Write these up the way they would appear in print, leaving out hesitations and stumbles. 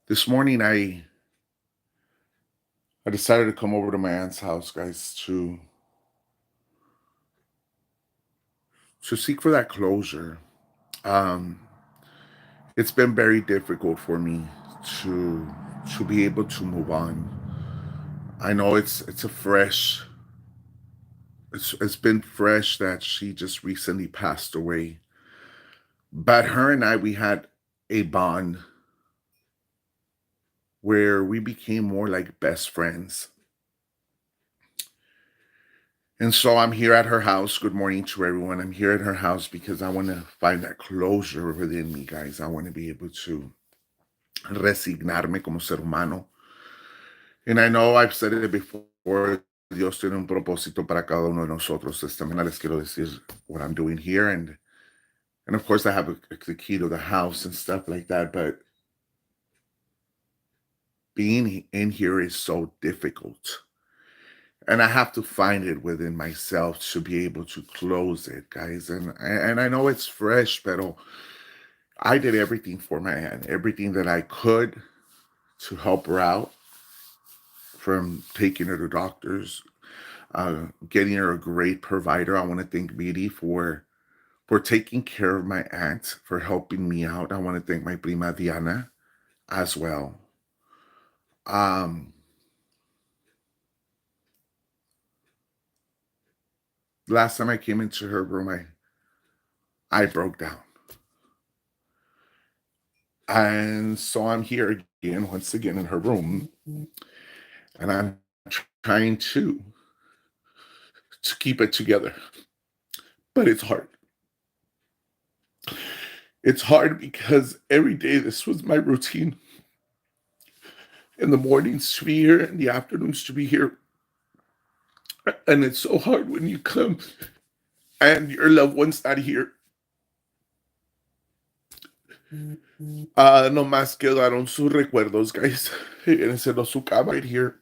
This morning, I decided to come over to my aunt's house, guys, to seek for that closure. Um, it's been very difficult for me to to be able to move on. I know it's a fresh it's been fresh that she just recently passed away. But her and I, we had a bond where we became more like best friends. And so I'm here at her house. Good morning to everyone. I'm here at her house because I want to find that closure within me, guys. I want to be able to resignarme como ser humano. And I know I've said it before. Dios tiene un propósito para cada uno de nosotros. Esta mañana les quiero decir what I'm doing here. And of course, I have the key to the house and stuff like that. But being in here is so difficult. And I have to find it within myself to be able to close it, guys. And I know it's fresh, but I did everything for my aunt, everything that I could to help her out, from taking her to doctors, getting her a great provider. I want to thank Viri for taking care of my aunt, for helping me out. I want to thank my prima Diana as well. Um, Last time I came into her room, I broke down. And so I'm here again, once again in her room, and I'm trying to keep it together. But it's hard. It's hard because every day this was my routine. In the mornings to be here, in the afternoons to be here. And it's so hard when you come and your loved one's not here. No más quedaron sus recuerdos, guys. Enseñó su cama right here.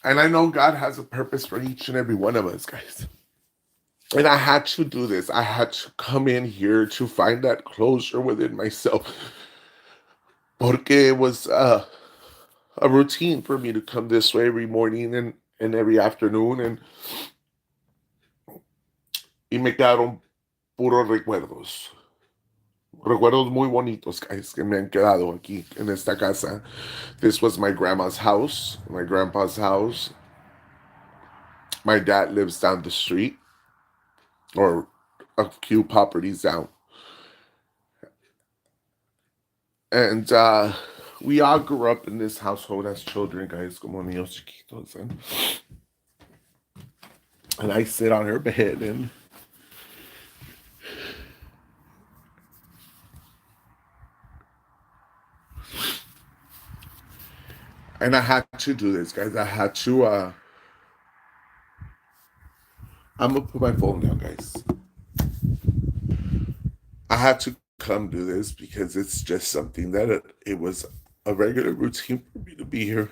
And I know God has a purpose for each and every one of us, guys. And I had to do this. I had to come in here to find that closure within myself. Porque it was a routine for me to come this way every morning and every afternoon. Y me quedaron puros recuerdos. Recuerdos muy bonitos, guys, que me han quedado aquí en esta casa. This was my grandma's house, my grandpa's house. My dad lives down the street, or a few properties down. And we all grew up in this household as children, guys, como niños chiquitos. And I sit on her bed and I had to do this, guys. I had to I'm gonna put my phone down, guys. I had to come do this because it's just something that it was a regular routine for me to be here.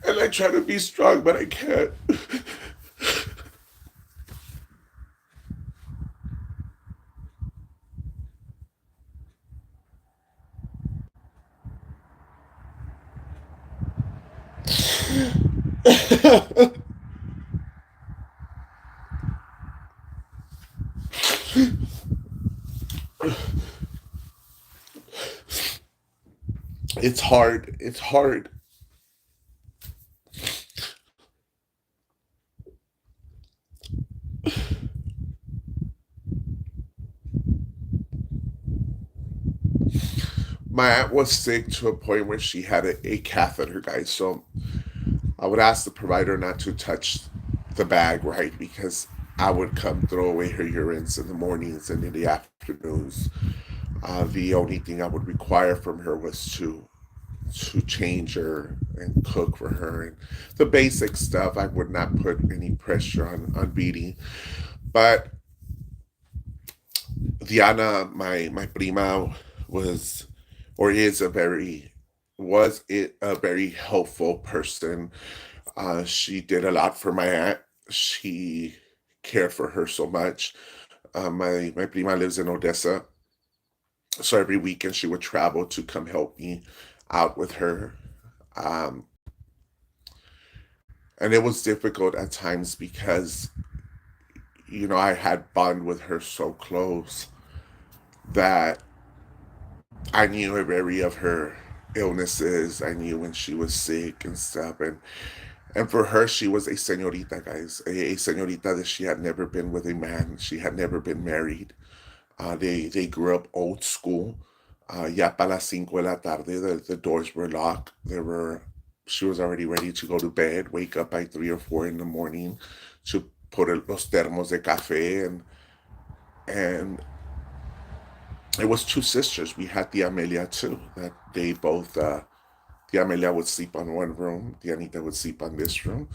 And I try to be strong, but I can't. It's hard. It's hard. My aunt was sick to a point where she had a catheter, guys. So I would ask the provider not to touch the bag, right? Because I would come throw away her urines in the mornings and in the afternoons. The only thing I would require from her was to change her and cook for her, and the basic stuff. I would not put any pressure on Beatty. But Diana, my prima, was or is a very was it a very helpful person. She did a lot for my aunt. She cared for her so much. My prima lives in Odessa, so every weekend she would travel to come help me out with her. Um, and it was difficult at times because I had bond with her so close that I knew every of her illnesses. I knew when she was sick and stuff. And for her, she was a señorita, guys, a señorita that she had never been with a man. She had never been married. They grew up old school. Ya para las 5 de la tarde, the doors were locked. She was already ready to go to bed, wake up by 3 or 4 in the morning to put los termos de café, and it was two sisters. We had the Amelia too. That they both the Amelia would sleep on one room, the Anita would sleep on this room.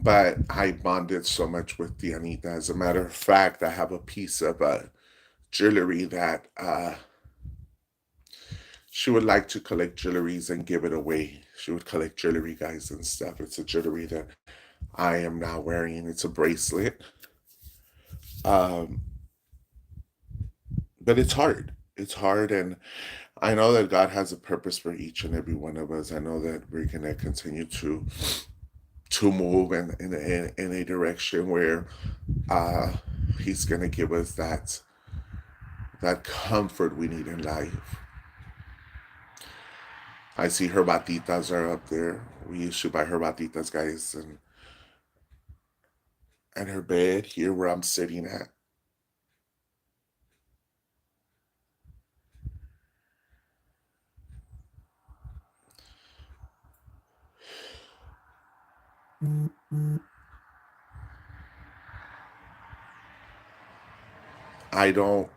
But I bonded so much with the Anita. As a matter of fact, I have a piece of jewelry that she would like to collect jewelries and give it away. She would collect jewelry, guys, and stuff. It's a jewelry that I am now wearing. It's a bracelet. Um, but it's hard. It's hard, and I know that God has a purpose for each and every one of us. I know that we're gonna continue to move in a direction where uh, He's gonna give us that comfort we need in life. I see her batitas are up there. We used to buy her batitas, guys, and her bed here where I'm sitting at. I don't,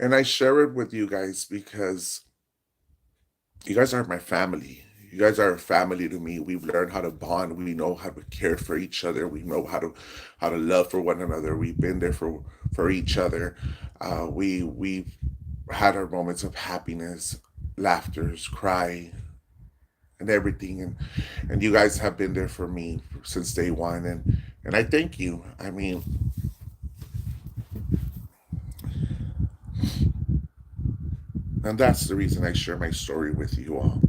and I share it with you guys because you guys are my family. You guys are a family to me. We've learned how to bond. We know how to care for each other. We know how to love for one another. We've been there for each other. We've had our moments of happiness, laughters, cry, and everything. And you guys have been there for me since day one. And I thank you. I mean, and that's the reason I share my story with you all.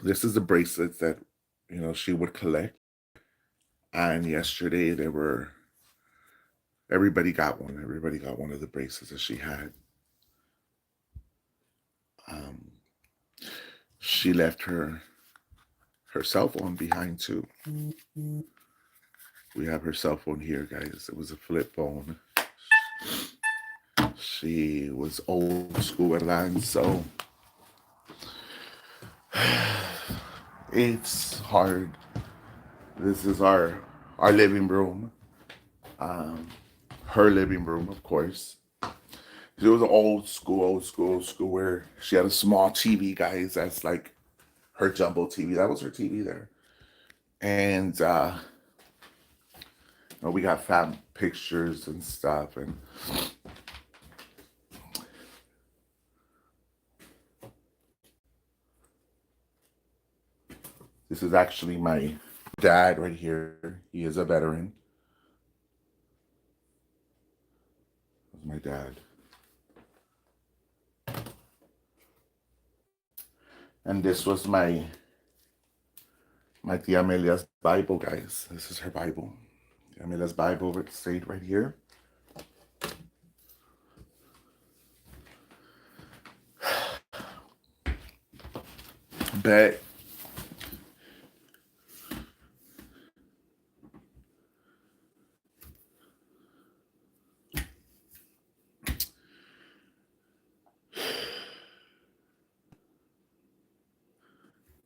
This is the bracelets that she would collect. And yesterday they were everybody got one. Everybody got one of the bracelets that she had. Um, she left her cell phone behind too. We have her cell phone here, guys. It was a flip phone. She was old school, and so it's hard. This is our living room. Um, her living room, of course. It was old school, old school, where she had a small TV, guys. That's like her jumbo TV. That was her TV there. And we got fam pictures and stuff. And this is actually my dad right here. He is a veteran. This is my dad. And this was my tia Amelia's Bible, guys. This is her Bible. Tia Amelia's Bible stayed right here. But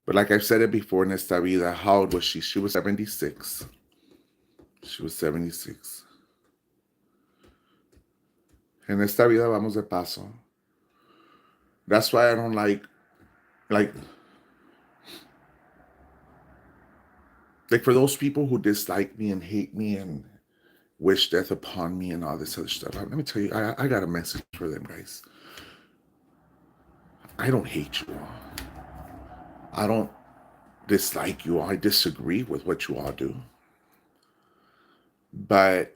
But like I've said it before in esta vida, how old was she? She was 76. She was 76. En esta vida vamos de paso. That's why I don't like like for those people who dislike me and hate me and wish death upon me and all this other stuff. Let me tell you, I got a message for them guys. I don't hate you all. I don't dislike you all. I disagree with what you all do. But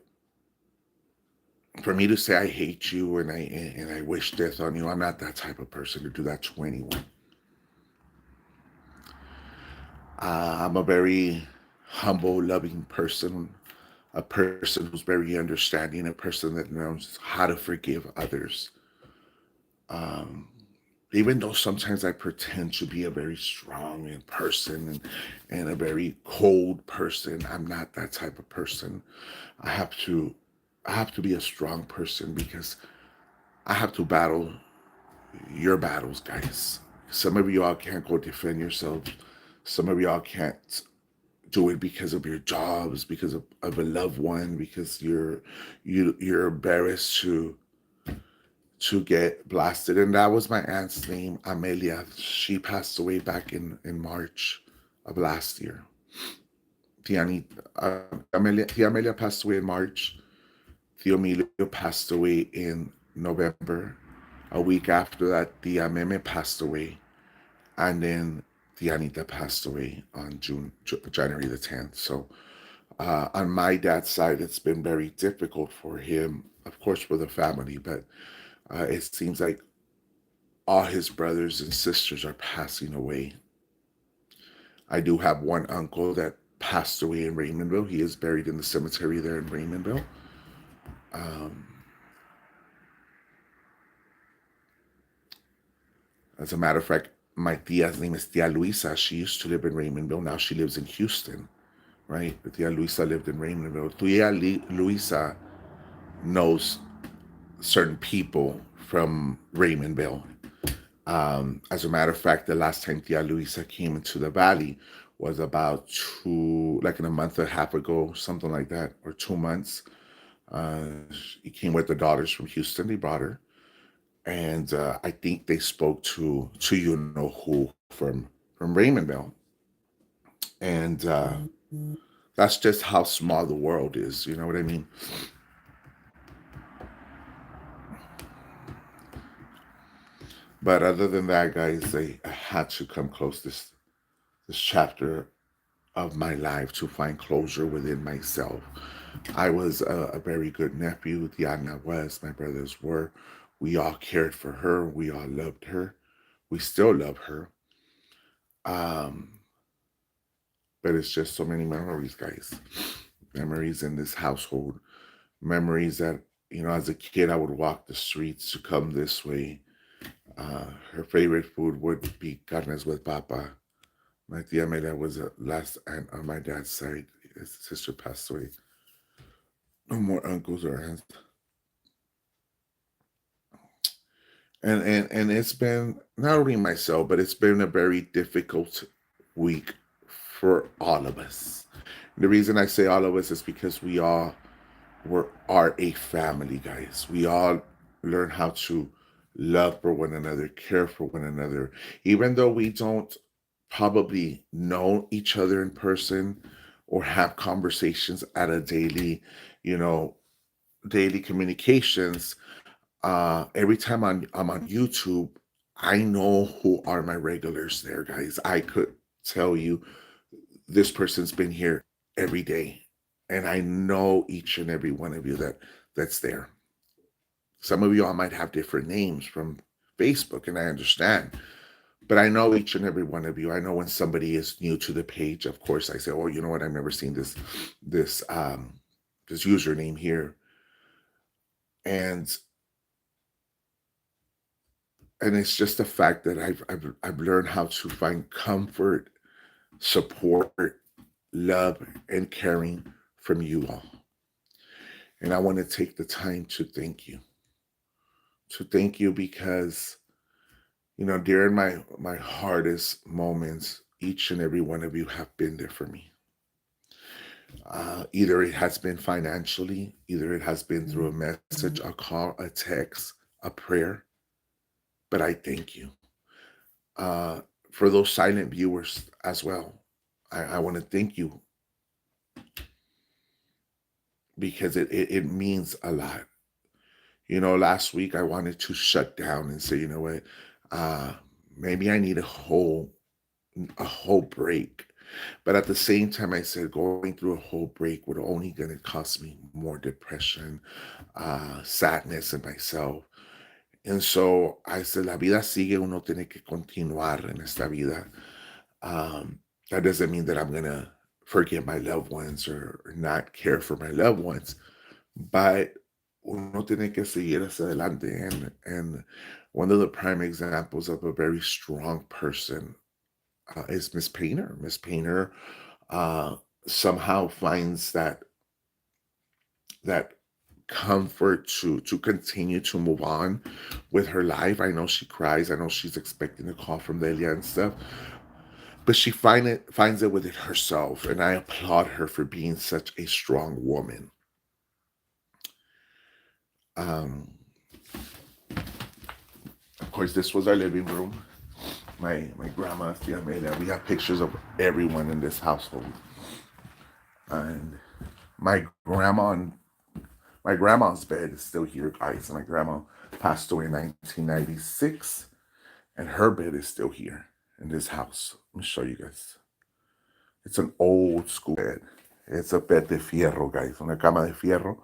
for me to say I hate you and I wish death on you, I'm not that type of person to do that to anyone. I'm a very humble, loving person, a person who's very understanding, a person that knows how to forgive others. Um, Even though sometimes I pretend to be a very strong person and a very cold person, I'm not that type of person. I have to I have to be a strong person because I have to battle your battles, guys. Some of y'all can't go defend yourselves. Some of y'all can't do it because of your jobs, because of a loved one, because you're embarrassed to get blasted. And that was my aunt's name, Amelia. She passed away back in March of last year. Tia Amelia passed away in March. Tio Emilio passed away in November. A week after that, Tia Meme passed away. And then Tia Anita passed away on January the 10th. So on my dad's side, it's been very difficult for him, of course, for the family, but it seems like all his brothers and sisters are passing away. I do have one uncle that passed away in Raymondville. He is buried in the cemetery there in Raymondville. Um, as a matter of fact, my tia's name is Tia Luisa. She used to live in Raymondville. Now she lives in Houston, right? But Tia Luisa lived in Raymondville. Luisa knows certain people from Raymondville. As a matter of fact, the last time Tia Luisa came into the valley was about like in a month and a half ago, something like that, or 2 months. She came with the daughters from Houston. They brought her, and I think they spoke to you know who from Raymondville, and that's just how small the world is. You know what I mean? But other than that, guys, I had to come close this chapter of my life to find closure within myself. I was a very good nephew. Diana was. My brothers were. We all cared for her. We all loved her. We still love her. Um, but it's just so many memories, guys. Memories in this household. Memories that, as a kid, I would walk the streets to come this way. Her favorite food would be carnes with papa. My tia Amelia was the last aunt on my dad's side. His sister passed away. No more uncles or aunts. And it's been not only myself, but it's been a very difficult week for all of us. The reason I say all of us is because are a family, guys. We all learn how to love for one another, care for one another, even though we don't probably know each other in person or have conversations at a you know, daily communications. Every time I'm on YouTube, I know who are my regulars there, guys. I could tell you this person's been here every day, and I know each and every one of you that's there. Some of you all might have different names from Facebook, and I understand. But I know each and every one of you. I know when somebody is new to the page, of course, I say, "Oh, you know what? I've never seen this this username here," and it's just the fact that I've learned how to find comfort, support, love, and caring from you all. And I want to take the time to thank you. To thank you because during my hardest moments, each and every one of you have been there for me. Either it has been financially, either it has been through a message, a call, a text, a prayer, but I thank you. Uh, for those silent viewers as well, I want to thank you because it means a lot. You know, last week I wanted to shut down and say, you know what, uh, maybe I need a whole break. But at the same time, I said going through a whole break would only going to cost me more depression, sadness in myself. And so I said, la vida sigue, uno tiene que continuar en esta vida. That doesn't mean that I'm going to forget my loved ones or not care for my loved ones, but uno tiene que seguir hacia adelante. And one of the prime examples of a very strong person is Miss Painter. Miss Painter uh, somehow finds that comfort to continue to move on with her life. I know she cries. I know she's expecting a call from Delia and stuff, but she finds it within herself, and I applaud her for being such a strong woman. Um, of course, this was our living room. My grandma, Tia Amelia. We have pictures of everyone in this household, and my grandma and my grandma's bed is still here, guys. My grandma passed away in 1996, and her bed is still here in this house. Let me show you guys. It's an old school bed. It's a bed de fierro, guys. Una cama de fierro.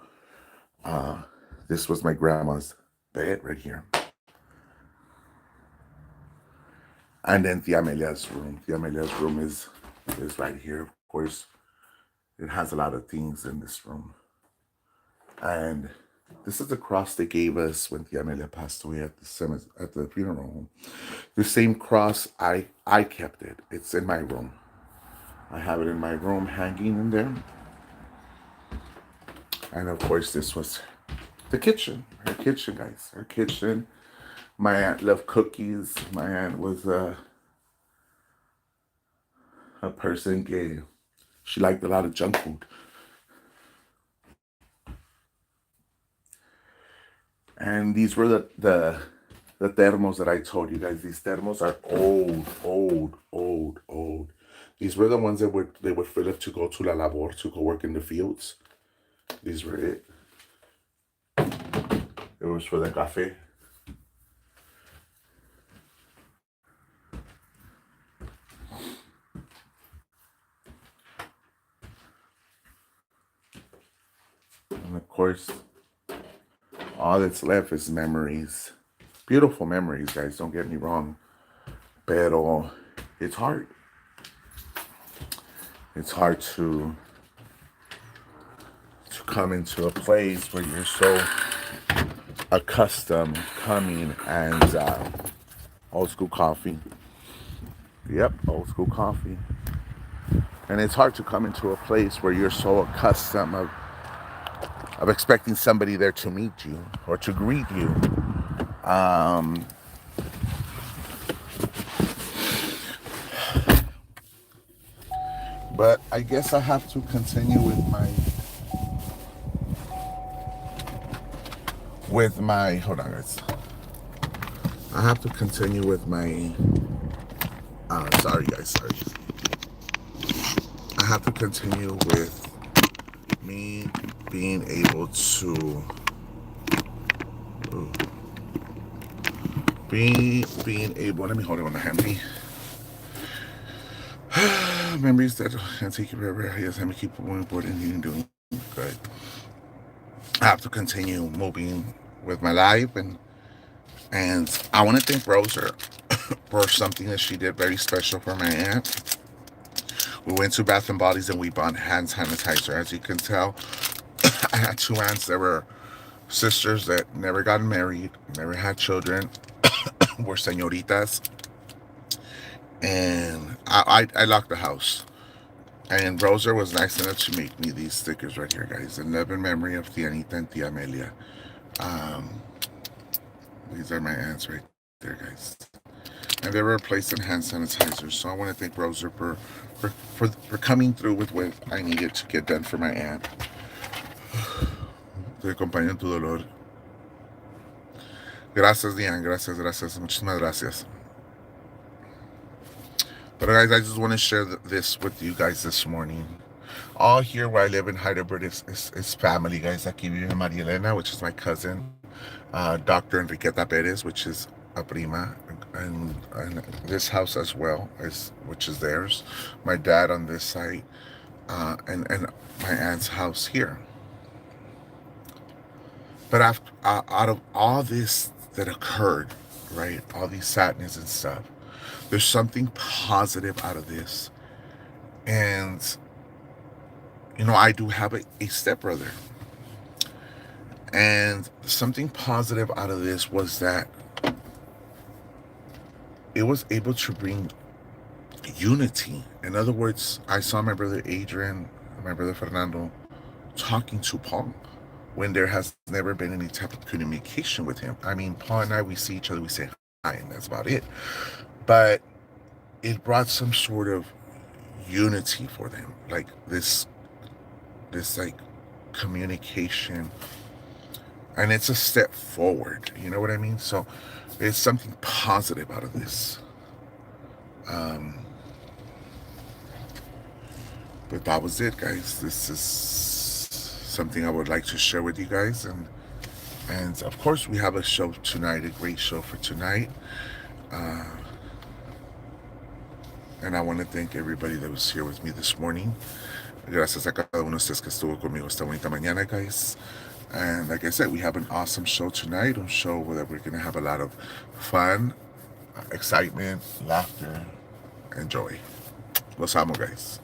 Uh, this was my grandma's bed right here. And then Tia Amelia's room. Tia Amelia's room is right here. Of course, it has a lot of things in this room. And this is the cross they gave us when Tia Amelia passed away at the funeral home. The same cross, I kept it. It's in my room. I have it in my room hanging in there. And of course, this was the kitchen. Her kitchen, guys. Her kitchen. My aunt loved cookies. My aunt was a person gay. She liked a lot of junk food. And these were the thermos that I told you guys. These thermos are old, old, old, old. These were the ones that they would fill up to go to la labor, to go work in the fields. These were it. It was for the cafe. And of course, all that's left is memories. Beautiful memories, guys. Don't get me wrong. Pero it's hard. It's hard to come into a place where you're so accustomed coming and old school coffee. Yep, old school coffee. And it's hard to come into a place where you're so accustomed of expecting somebody there to meet you or to greet you. Um, but I guess I have to continue with my hold on, guys. I have to continue with my sorry, guys, sorry. I have to continue with me being able to being able. Let me hold it on the hand. Memories that can take you forever. Yes, let me keep moving forward and doing good. I have to continue moving with my life, and I want to thank Rosa for something that she did very special for my aunt. We went to Bath and Bodies and we bought hand sanitizer. As you can tell, I had two aunts that were sisters that never got married, never had children, were senoritas, and I locked the house. And Rosa was nice enough to make me these stickers right here, guys. In love and memory of Tia Anita and Tia Amelia. Um, these are my aunts right there, guys. and they were replacing hand sanitizer. So I want to thank Roser for coming through with what I needed to get done for my aunt. Te acompaño en tu dolor. Gracias, Diane. Gracias, gracias. Muchísimas gracias. But guys, I just want to share this with you guys this morning. All here where I live in Heidelberg is family, guys. Aquí vive Maria Elena, which is my cousin. Dr. Enriqueta Perez, which is a prima, and this house as well, which is theirs. My dad on this side, and my aunt's house here. But after, out of all this that occurred, right, all these sadness and stuff, there's something positive out of this. And, I do have a stepbrother. And something positive out of this was that it was able to bring unity. In other words, I saw my brother Adrian, my brother Fernando, talking to Paul when there has never been any type of communication with him. I mean, Paul and I, we see each other, we say hi, and that's about it. But it brought some sort of unity for them, like this like communication, and it's a step forward. You know what I mean? So there's something positive out of this. But that was it, guys. This is something I would like to share with you guys, and of course we have a show tonight, a great show for tonight. And I want to thank everybody that was here with me this morning. Gracias a cada uno de ustedes que estuvo conmigo esta bonita mañana, guys. And like I said, we have an awesome show tonight, a show where we're going to have a lot of fun, excitement, laughter, and joy. Los amo, guys.